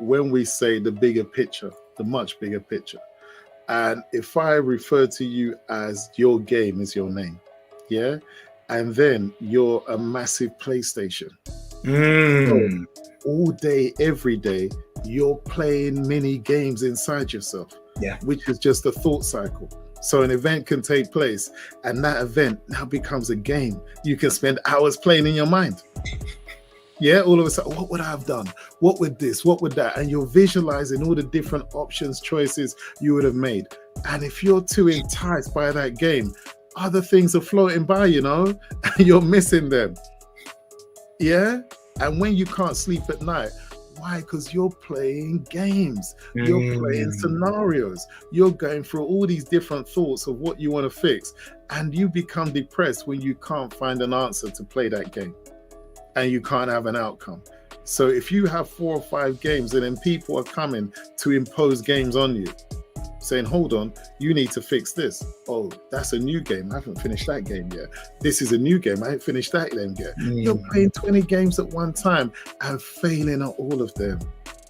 when we say the bigger picture, the much bigger picture. And if I refer to you as your game is your name, yeah, and then you're a massive PlayStation. So all day, every day, you're playing mini games inside yourself, which is just a thought cycle. So an event can take place, and that event now becomes a game. You can spend hours playing in your mind. Yeah, all of a sudden, what would I have done? What would this? What would that? And you're visualizing all the different options, choices you would have made. And if you're too enticed by that game, other things are floating by, you know, and you're missing them. Yeah? And when you can't sleep at night, why? Because you're playing games. You're playing scenarios. You're going through all these different thoughts of what you want to fix. And you become depressed when you can't find an answer to play that game. And you can't have an outcome. So if you have 4 or 5 games and then people are coming to impose games on you, saying, hold on, you need to fix this. Oh, that's a new game. I haven't finished that game yet. This is a new game. I haven't finished that game yet. You're playing 20 games at one time and failing at all of them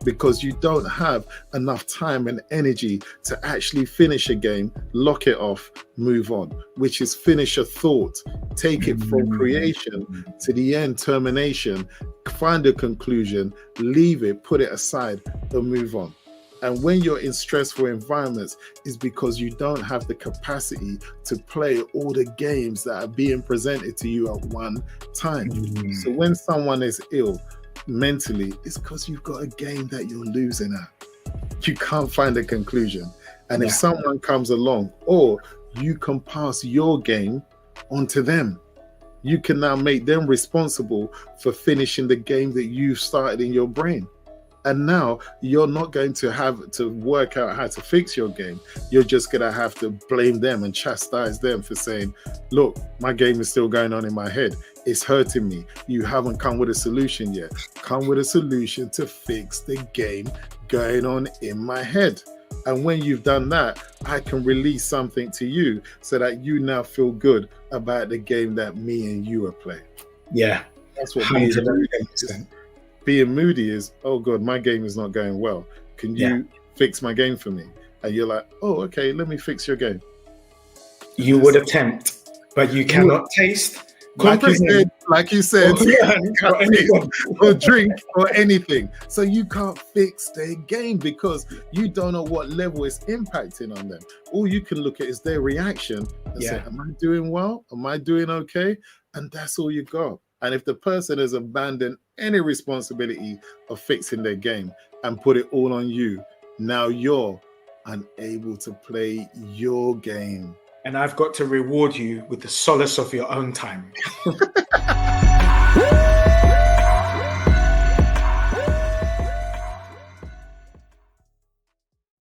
because you don't have enough time and energy to actually finish a game, lock it off, move on, which is finish a thought, take it from creation to the end, termination, find a conclusion, leave it, put it aside, and move on. And when you're in stressful environments, is because you don't have the capacity to play all the games that are being presented to you at one time. So when someone is ill mentally, it's because you've got a game that you're losing at. You can't find a conclusion. And if someone comes along, or you can pass your game onto them, you can now make them responsible for finishing the game that you started in your brain. And now you're not going to have to work out how to fix your game. You're just going to have to blame them and chastise them for saying, look, my game is still going on in my head. It's hurting me. You haven't come with a solution yet. Come with a solution to fix the game going on in my head. And when you've done that, I can release something to you so that you now feel good about the game that me and you are playing. Yeah. That's what being moody is. Being moody is, oh God, my game is not going well. Can you fix my game for me? And you're like, oh, okay, let me fix your game. You would attempt, but you cannot taste. Like you said, or drink or anything. So you can't fix their game because you don't know what level it's impacting on them. All you can look at is their reaction and say, am I doing well? Am I doing okay? And that's all you got. And if the person has abandoned any responsibility of fixing their game and put it all on you, now you're unable to play your game. And I've got to reward you with the solace of your own time.